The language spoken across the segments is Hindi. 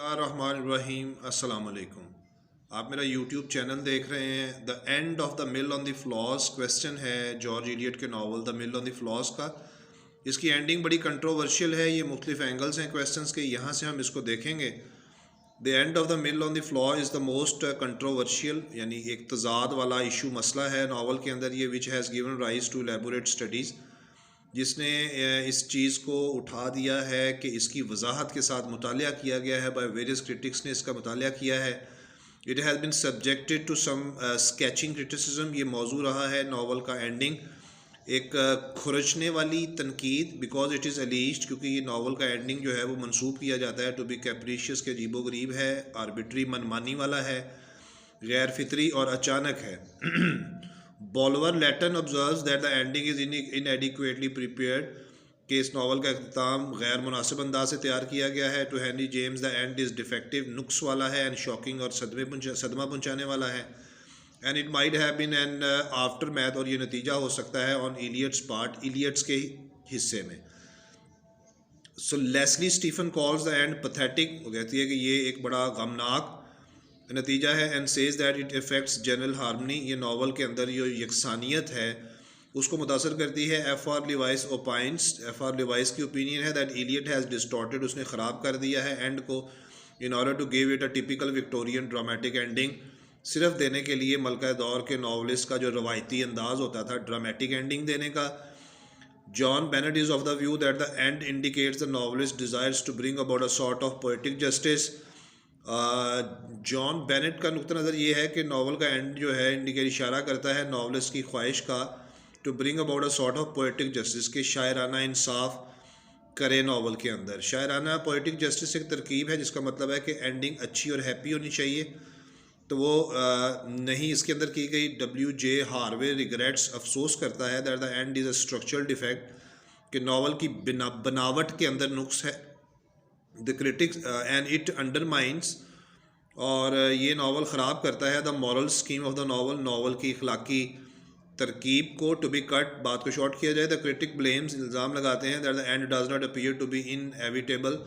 रहीम अस्सलाम वालेकुम। आप मेरा यूट्यूब चैनल देख रहे हैं। The end of the mill on the floss question है जॉर्ज इलियट के novel the mill on the floss का। इसकी एंडिंग बड़ी कंट्रोवर्शियल है। ये मुख्तलिफ एंगल्स हैं क्वेश्चंस के, यहाँ से हम इसको देखेंगे। The end of the mill on the flaw is the most controversial, यानी एक तजाद वाला इशू मसला है नावल के अंदर ये, which has given rise to elaborate studies, जिसने इस चीज़ को उठा दिया है कि इसकी वजाहत के साथ मुतालिया किया गया है। बाय वेरियस क्रिटिक्स ने इसका मुतालिया किया है। It has been subjected to some sketching criticism. ये मौजू रहा है नावल का एंडिंग एक खुरचने वाली तनकीद, बिकॉज इट इज़ एलीज्ड, क्योंकि ये नावल का एंडिंग जो है वो मंसूब किया जाता है टू बी कैप्रिशियस, के अजीबो गरीब है, आर्बिट्री मनमानी वाला है, गैर फितरी और अचानक है। Bulwer Lytton observes that the ending is inadequately prepared, कि इस नावल का अख्ताम गैर मुनासिब अंदाज से तैयार किया गया है। To Henry James the end is defective, नुक्स वाला है, एंड शॉकिंग और सदमा पहुँचाने वाला है। And it might have been an aftermath, और ये नतीजा हो सकता है ऑन इलियट्स पार्ट, इलियट्स के हिस्से में। So Leslie Stephen calls the end pathetic, वो कहती है कि ये एक बड़ा गमनाक नतीजा है। And says that it affects general harmony, ये नावल के अंदर जो यकसानियत है उसको मुतासर करती है। F R Leavis opines, F R Leavis की ओपिनियन है दैट इलियट हैज़ डिस्टॉर्टेड, उसने ख़राब कर दिया है एंड को, in order to give it a typical Victorian dramatic ending, सिर्फ देने के लिए मलका दौर के नावलिस्ट का जो रवायती अंदाज होता था ड्रामेटिक एंडिंग देने का। John Bennett is of the view that the end indicates the novelist desires to bring about a sort of poetic justice. John Bennett का नुक्ता नज़र ये है कि नावल का एंड जो है इंडिकेट इशारा करता है नावलिस्ट की ख्वाहिश का to bring about a sort of poetic justice, के शायराना इंसाफ करे नावल के अंदर। शायराना पोएटिक जस्टिस एक तरकीब है जिसका मतलब है कि एंडिंग अच्छी और हैप्पी होनी चाहिए, तो वो नहीं इसके अंदर की गई। W.J. हार्वे रिग्रेट्स, अफसोस करता है that the end is a structural defect, कि नावल की बनावट के अंदर नुक्स है। The critics and it undermines, और ये नावल ख़राब करता है the moral scheme of the novel, novel की अखलाकी तरकीब को। टू बी कट, बात को शॉर्ट किया जाए। द क्रिटिक ब्लेम्स, इल्ज़ाम लगाते हैं that the end does not appear to be inevitable,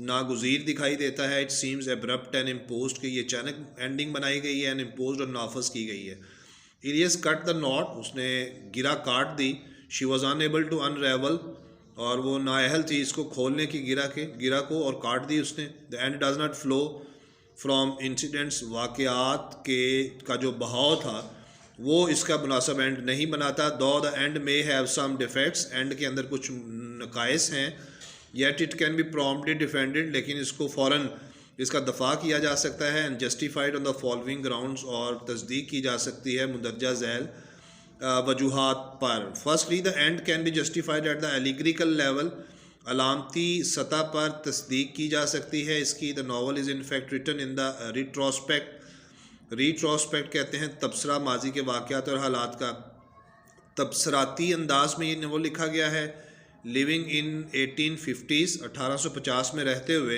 नागुज़ीर दिखाई देता है। It seems abrupt and imposed, कि ये अचानक एंडिंग बनाई गई है, एंड इम्पोज्ड और नाफज की गई है। इलियस कट द नॉट, उसने गिरा काट दी। She was unable to unravel, और वो नाअहल थी इसको खोलने की, गिरा को, और काट दी उसने। The end does not flow from incidents, वाक़यात के का जो बहाव था वो इसका मुनासिब एंड नहीं बनाता। Though the end may have some defects, end के अंदर कुछ नकाइस हैं। Yet it can be promptly defended, लेकिन इसको फ़ौरन इसका दफा किया जा सकता है। And justified on the following grounds, और तस्दीक की जा सकती है मुंदरजा झैल वजूहात पर। Firstly the end can be justified at the allegorical level, अलामती सतह पर तस्दीक की जा सकती है इसकी। The novel is in fact written in the retrospect, retrospect कहते हैं तबसरा, माजी के वाक़यात और हालात का तबसराती अंदाज में ये नावल लिखा गया है। लिविंग इन 1850s, 1850 में रहते हुए,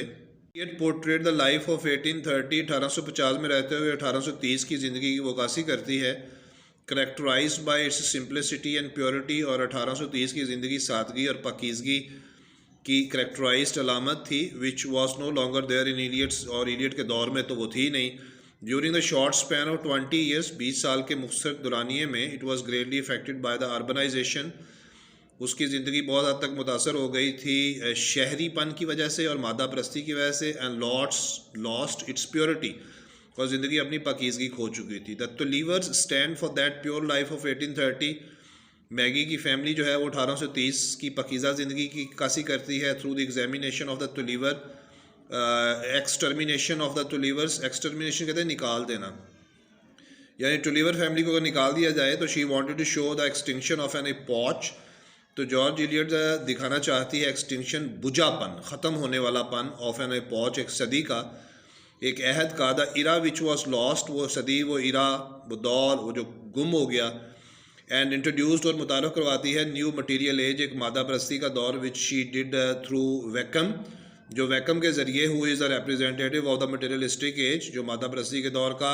it portrait the life of 1830, 1850 में रहते हुए 1830 की ज़िंदगी की वकासी करती है। Characterised bye it's simplicity and purity, और 1830 की ज़िंदगी सादगी और पाकीज़गी की करेक्टराइज्ड अलामत थी। Which was no longer there in Eliot's, और इलियट के दौर में तो वो थी नहीं। During the short span of 20 years, 20 साल के मुख्तसर दुरानिए में, it was greatly affected by the urbanization, उसकी ज़िंदगी बहुत हद तक मुतासर हो गई थी शहरीपन की वजह से और मादा परस्ती की वजह से। एंड लॉस्ट इट्स प्योरिटी, और ज़िंदगी अपनी पाकीज़गी खो चुकी थी। The Tullivers stand for that pure life of 1830, Maggie की फैमिली जो है वो 1830 की पाकीज़ा ज़िंदगी की कासी करती है through the examination of the Tulliver, extermination of the Tullivers. Extermination कहते हैं निकाल देना, यानी टुलीवर फैमिली को अगर निकाल दिया जाए तो she wanted to show the extinction of an epoch, तो जॉर्ज इलियट दिखाना चाहती है एक्सटिंक्शन, बुझापन, ख़त्म होने वालापन, ऑफ एन एपॉच, एक सदी का, एक अहद का। The era which was lost, वो सदी, वो इरा, वो दौर, वो जो गुम हो गया। एंड इंट्रोड्यूस्ड, और मुतारफ़ करवाती है न्यू मटीरियल एज, एक मादा परस्ती का दौर, which she did through Wakem, जो वैकम के ज़रिए हुई is the representative of the materialistic age, जो मादा परस्ती के दौर का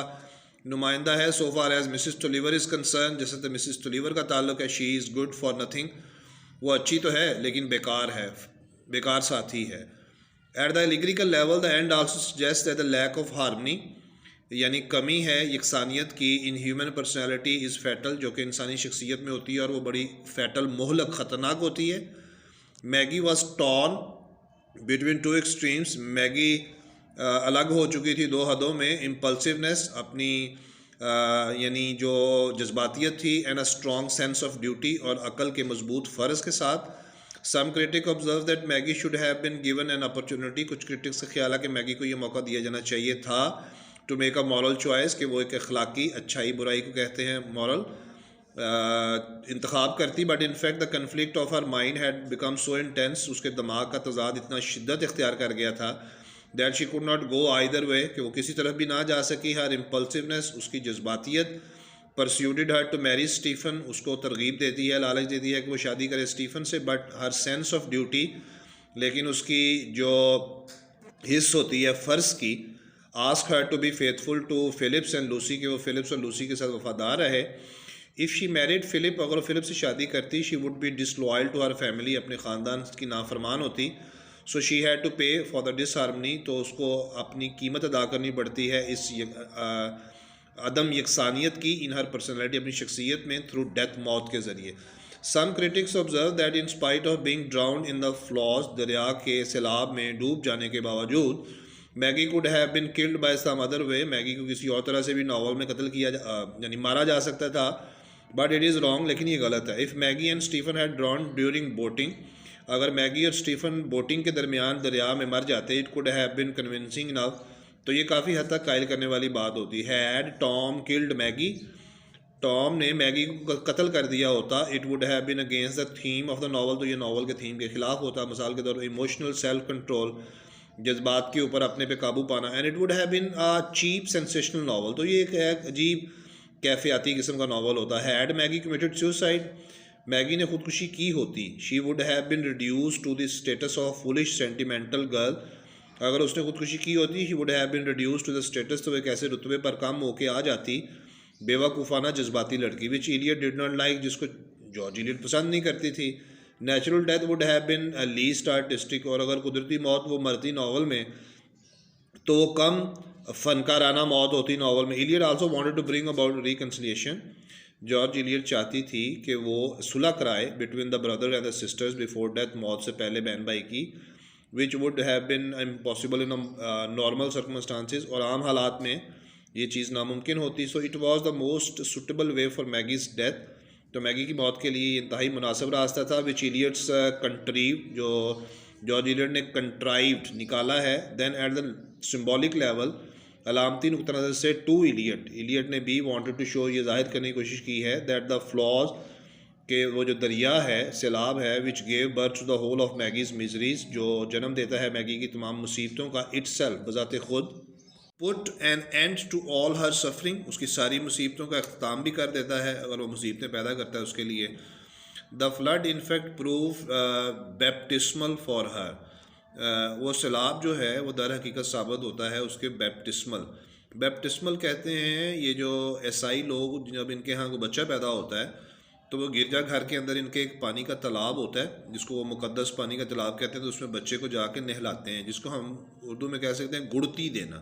नुमाइंदा है। So far as Mrs Tulliver is concern, जैसे तो मिसिस टुलीवर का ताल्लुक है, she is good for nothing, वो अच्छी तो है लेकिन बेकार है, बेकार साथी है। At the lyrical level the end also suggest that the lack of harmony, यानी कमी है यकसानियत की, in human personality is fatal, जो कि इंसानी शख्सियत में होती है और वो बड़ी फैटल मुहलक ख़तरनाक होती है। Maggi was torn between two extremes, Maggi अलग हो चुकी थी दो हदों में, इम्पल्सिवनेस अपनी यानी जो जज्बातियत थी, and a strong sense of duty, और अकल के मजबूत फ़र्ज़ के साथ। Some critic observe that Maggie should have been given an opportunity, कुछ क्रिटिक्स का ख्याल है कि मैगी को ये मौका दिया जाना चाहिए था, to make a moral choice, कि वो एक अखलाकी, अच्छाई बुराई को कहते हैं मॉरल, इंतखाब करती। But in fact the conflict of her mind had become so intense, उसके दिमाग का तजाद इतना शिद्दत इख्तियार कर गया था, that she could not go either way, कि वो किसी तरफ भी ना जा सकी। हर इम्पल्सिवनेस, उसकी जज्बातियत, परस्यूडेड हर टू मैरी स्टीफन, उसको तरगीब देती है, लालच देती है कि वो शादी करे स्टीफन से। But her sense of duty, लेकिन उसकी जो हिस्स होती है फ़र्ज़ की, ask her to be faithful to Philips and Lucy, कि वो फ़िलिप्स और लूसी के साथ वफादार रहे। इफ़ शी मैरिड फ़िलिप, अगर फ़िलिप से शादी करती, she would be disloyal to her family, अपने ख़ानदान की नाफरमान होती। So she had to pay for the disharmony, तो उसको अपनी कीमत अदा करनी पड़ती है इस अदम यकसानियत की, इन हर पर्सनैलिटी, अपनी शख्सियत में, थ्रू डेथ, मौत के ज़रिए। Some critics observe that in spite of being drowned in the floods, दरिया के सैलाब में डूब जाने के बावजूद, Maggie could have been killed by some other way, Maggie को किसी और तरह से भी नावल में कत्ल किया यानी मारा जा सकता था। बट इट इज़ रॉन्ग, लेकिन ये गलत है। If Maggie and Stephen had drowned during boating, अगर मैगी और स्टीफन बोटिंग के दरमियान दरिया में मर जाते, it could have been convincing enough, तो ये काफ़ी हद तक कायल करने वाली बात होती है। Had Tom killed Maggi, Tom ने मैगी को कत्ल कर दिया होता, it would have bin against the theme of the novel, तो ये नावल के थीम के ख़िलाफ़ होता। मिसाल के तौर पर इमोशनल सेल्फ कंट्रोल, जज्बात के ऊपर अपने पे काबू पाना, and it would have been a cheap sensational novel, तो ये एक अजीब कैफियाती किस्म का नावल होता है। Had Maggie committed suicide, Maggie ने खुदकुशी की होती, she would have been reduce to the status of foolish sentimental girl, अगर उसने खुदकुशी की होती, she would have been reduce to the status, तो एक ऐसे रुतबे पर कम होके आ जाती, बेवकूफ़ाना जज्बाती लड़की, विच इलियट डिड नॉट लाइक, जिसको जॉर्ज इलियट पसंद नहीं करती थी। Natural death would have bin least artistic, और अगर कुदरती मौत वो मरती नावल में, तो वो कम फनकाराना मौत होती नावल में। Eliot also wanted to bring about reconciliation, George Eliot चाहती थी कि वो सुलह कराए between the brother and the sisters before death, मौत से पहले बहन भाई की, which would have been impossible in normal circumstances, और आम हालात में ये चीज़ नामुमकिन होती। So it was the most suitable way for Maggie's death, तो मैगी की मौत के लिए इंतहाई मुनासिब रास्ता था। विच इलियट्स कंट्रीव, जो जॉर्ज इलियट ने कंट्राइव्ड निकाला है। Then at the symbolic level, अलामती नुक्ता नज़र से, टू इलियट ने भी वांटेड टू शो, ये जाहिर करने की कोशिश की है, दैट द फ्लॉज, कि वो जो दरिया है, सैलाब है, which gave birth to the whole of Maggie's miseries, जो जन्म देता है मैगी की तमाम मुसीबतों का, इटसेल्फ, बजाते खुद, put an end to all her suffering, उसकी सारी मुसीबतों का अख्ताम भी कर देता है अगर वो मुसीबतें पैदा करता है उसके लिए। The flood in fact prove baptismal for her, वो सैलाब जो है वो दर हकीकत साबित होता है उसके बैप्टिस्मल कहते हैं, ये जो ईसाई लोग जब इनके यहाँ कोई बच्चा पैदा होता है तो वो गिरजा घर के अंदर इनके एक पानी का तालाब होता है जिसको वो मुकद्दस पानी का तालाब कहते हैं, तो उसमें बच्चे को जाके नहलाते हैं, जिसको हम उर्दू में कह सकते हैं गुड़ती देना।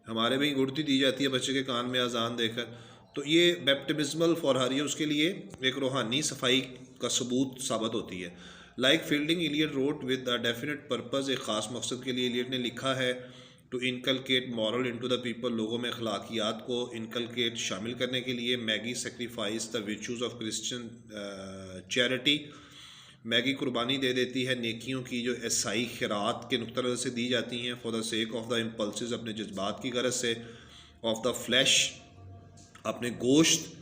हमारे में गुड़ती दी जाती है बच्चे के कान में अजान देकर, तो ये बैप्टिज्मल फॉर हर, ये उसके लिए एक रूहानी सफाई का सबूत साबित होती है। Like Fielding, Eliot wrote with a definite purpose, एक ख़ास मकसद के लिए इलियट ने लिखा है, to inculcate moral into the people, लोगों में अखलाकियात को इनकलकेट शामिल करने के लिए। Maggie sacrifice the virtues of Christian charity, Maggie कुर्बानी दे देती है नेकियों की जो ईसाई खैरात के नुक्ता नज़र से दी जाती हैं, for the sake of the impulses, अपने जज्बात की गरज से, ऑफ द फ्लैश, अपने गोश्त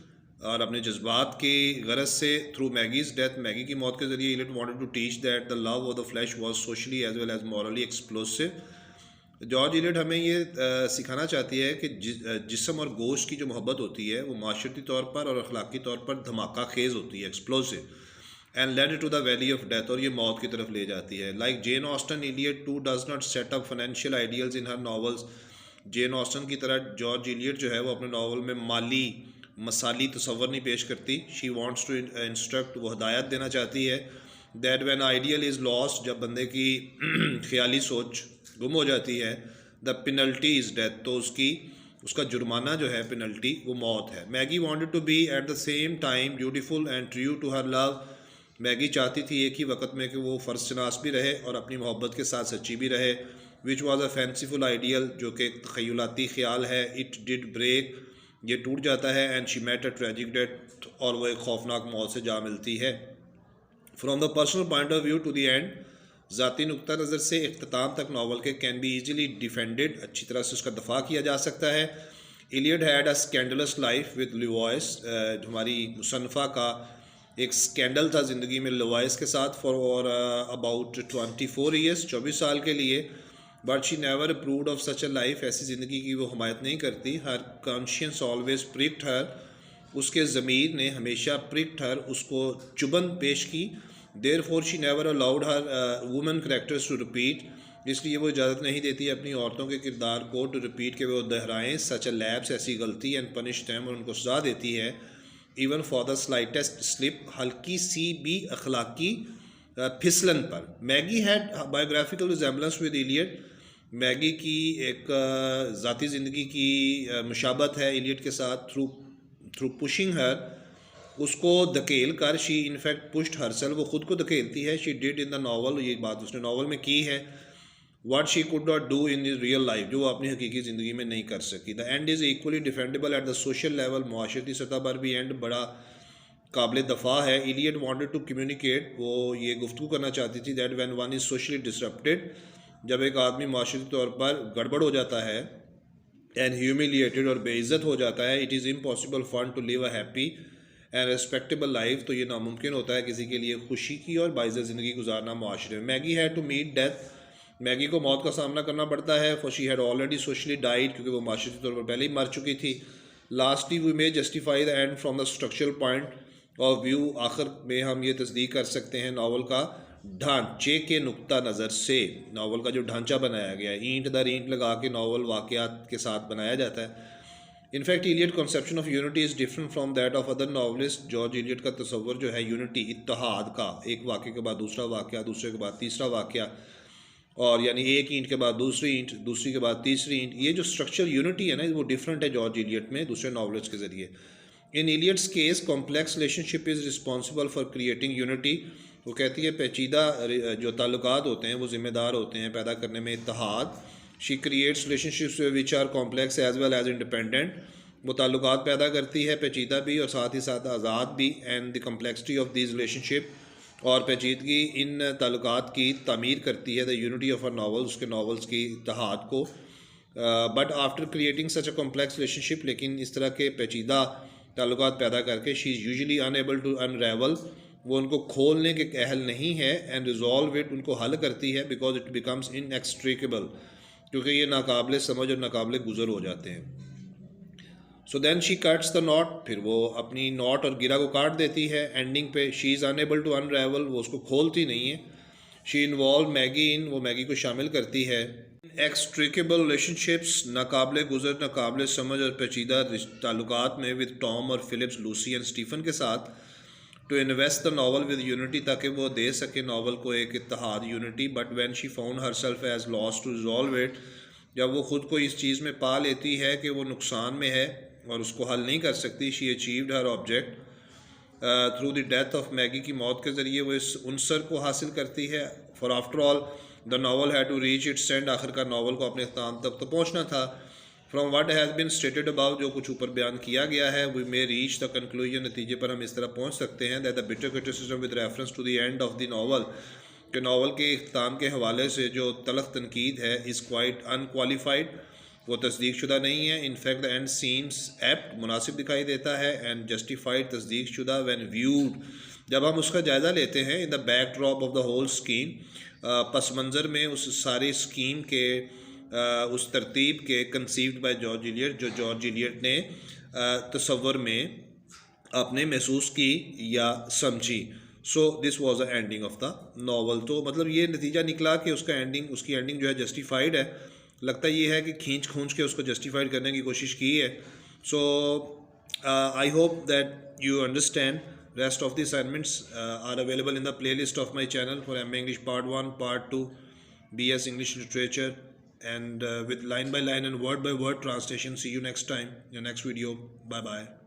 और अपने जज्बात की गरज से। थ्रू मैगीज़ डेथ, मैगी की मौत के ज़रिए Eliot wanted to teach that the love of the flesh was socially as well as morally explosive. George Eliot हमें ये सिखाना चाहती है कि जिस्म और गोश्त की जो मोहब्बत होती है वो माशरती तौर पर और अखलाकी तौर पर धमाका खेज़ होती है, explosive, and led to the valley of death, और ये मौत की तरफ ले जाती है। Like Jane Austen, Eliot too does not set up financial ideals in her novels, Jane Austen की तरह जॉर्ज इलियट जो है वो अपने नावल में माली मसाली तस्वर नहीं पेश करती। शी वांट्स टू इंस्ट्रक्ट, वो हदायत देना चाहती है, that when ideal is lost, जब बंदे की ख्याली सोच गुम हो जाती है, द पेनल्टी इज़ डेथ, तो उसका जुर्माना जो है, पेनल्टी, वो मौत है। Maggie wanted to be at the same time beautiful and true to her love, Maggie चाहती थी एक ही वक्त में कि वो फ़र्ज शनास भी रहे और अपनी मोहब्बत के साथ सच्ची भी रहे। Which was a fanciful ideal, जो कि तखयलाती ख्याल है। इट डिड ब्रेक, ये टूट जाता है। And she met a tragic death, और वो एक खौफनाक मौत से जा मिलती है। From the personal point of view to the end, ज़ाती नुक्ता नज़र से इख्तिताम तक नावल के कैन बी ईजिली डिफेंडेड, अच्छी तरह से उसका दफा किया जा सकता है। Eliot had a scandalous life with Lewes, हमारी मुसन्फ़ा का एक स्कैंडल था ज़िंदगी में लुवॉइस के साथ, फॉर अबाउट 24 ईयर्स, 24 साल के लिए। But she never approved of such a life, ऐसी ज़िंदगी की वो हमायत नहीं करती। हर कॉन्शियंस ऑलवेज प्रिक्ड हर, उसके ज़मीर ने हमेशा प्रिक्ड हर, उसको चुभन पेश की। Therefore she never allowed her women characters to repeat, इसलिए वो इजाज़त नहीं देती अपनी औरतों के किरदार को टू रिपीट के वो दोहराएँ सच अ लैब्स, ऐसी गलती, एंड पनिश दैम, और उनको सजा देती है। Even for the slightest slip, हल्की सी भी अखलाकी फिसलन पर। Maggie had biographical resemblance with Eliot, Maggie की एक ज़ाती ज़िंदगी की मुशाबत है इलियट के साथ। थ्रू पुशिंग हर, उसको धकेल कर, शी इनफैक्ट पुश्ड हरसेल्फ, वो ख़ुद को धकेलती है। She did in the novel, ये बात उसने नावल में की है। What she could not do in real life, जो वो अपनी हकीकी ज़िंदगी में नहीं कर सकी। The end is equally defendable at the social level, मुआशरती सतह पर भी एंड बड़ा काबिल दफ़ा है। इलियट वांटेड टू कम्युनिकेट, वो ये गुफ्तगू करना चाहती थी, that when one is socially disrupted, जब एक आदमी माशरती तौर पर गड़बड़ हो जाता है, एंड ह्यूमिलिएटेड, और बेइज्जत हो जाता है, it is impossible fun to live a happy and respectable life, तो ये नामुमकिन होता है किसी के लिए खुशी की और बाइज़्ज़त ज़िंदगी गुजारना माशरे में। Maggie had to meet death, Maggie को मौत का सामना करना पड़ता है। For she had already socially died, क्योंकि वो माशरती तौर पर पहले ही मर चुकी थी। Lastly we may justify the end from the structural point of view, आखिर में हम ये तस्दीक कर सकते हैं नावल का ढांचे के नुक्ता नज़र से। नावल का जो ढांचा बनाया गया है, ईंट दर ईंट लगा के नावल वाक़यात के साथ बनाया जाता है। In fact Eliot conception of unity is different from that of other novelist. George Eliot का तस्वर जो है यूनिटी, इत्तेहाद का, एक वाक़े के बाद दूसरा वाक़या, दूसरे के बाद तीसरा वाक़या, और यानी एक ईंट के बाद दूसरी ईंट, दूसरी के बाद तीसरी ईंट, ये जो स्ट्रक्चर यूनिटी है ना, वो डिफरेंट है जॉर्ज इलियट में दूसरे नावलिस्ट के ज़रिए। In Eliot's case complex relationship is responsible for creating unity, वो कहती है पेचीदा जो ताल्लुकात होते हैं वो ज़िम्मेदार होते हैं पैदा करने में इत्तेहाद। She creates relationships which are complex as well as independent, वो ताल्लुकात पैदा करती है पेचीदा भी और साथ ही साथ आज़ाद भी। And the complexity of these relationship, और पेचीदगी इन ताल्लुकात की तामीर करती है the unity of a novel, उसके नावल्स की इत्तेहाद को। But after creating such a complex relationship, लेकिन इस तरह के पेचीदा ताल्लुकात पैदा करके, she is usually unable to unravel, वो उनको खोलने के अहल नहीं है। एंड रिजॉल्व इट, उनको हल करती है, बिकॉज इट बिकम्स इनएक्सट्रिकेबल, क्योंकि ये नाकाबिल समझ और नाकाबिल गुजर हो जाते हैं। So then she cuts the knot, फिर वो अपनी नॉट और गिरा को काट देती है एंडिंग पे। She is unable to unravel, वो उसको खोलती नहीं है। शी इन्वॉल्व मैगी इन, वो मैगी को शामिल करती है। एक्सट्रिकेबल रिलेशनशिप्स, नाकाबिल गुजर, नाकाबिल समझ और पेचीदा ताल्लुकात में, विद टॉम और फिलिप्स, लूसी एंड स्टीफन के साथ। To invest the novel with unity, ताकि वो दे सके नावल को एक इत्तेहाद, unity. But when she found herself as loss to resolve it, जब वो ख़ुद को इस चीज़ में पा लेती है कि वो नुकसान में है और उसको हल नहीं कर सकती, she achieved her object through the death of Maggi, की मौत के ज़रिए वो इस उनसर को हासिल करती है। For after all the novel had to reach its end, आखिरकार नावल को अपने अख्ताम तक तो पहुँचना था। From what has been stated about, जो कुछ ऊपर बयान किया गया है, we may reach the conclusion, नतीजे पर हम इस तरह पहुँच सकते हैं, that the bitter criticism with reference to the end of the novel, कि नावल के इख्ताम के हवाले से जो तलख तनकीद है, इज़ क्वाइट अनक्वालिफाइड, वो तस्दीक शुदा नहीं है। In fact the end seems apt, मुनासिब दिखाई देता है, एंड जस्टिफाइड, तस्दीक शुदा, व्हेन व्यूड, जब हम उसका जायज़ा लेते हैं, in the backdrop of the whole scheme, पस मंज़र में उस सारी स्कीम के, उस तरतीब के, कंसीव्ड बाय जॉर्ज इलियट, जो जॉर्ज इलियट ने तसव्वुर में आपने महसूस की या समझी। So this was the ending of the novel. तो मतलब ये नतीजा निकला कि उसका एंडिंग, उसकी एंडिंग जो है जस्टिफाइड है। लगता ये है कि खींच खूंच के उसको जस्टिफाइड करने की कोशिश की है। So I hope that you understand Rest of the assignments are available in the playlist of my channel for MA English Part 1, Part 2, BS English Literature, and with line by line and word by word translation. See you next time, your next video. Bye bye.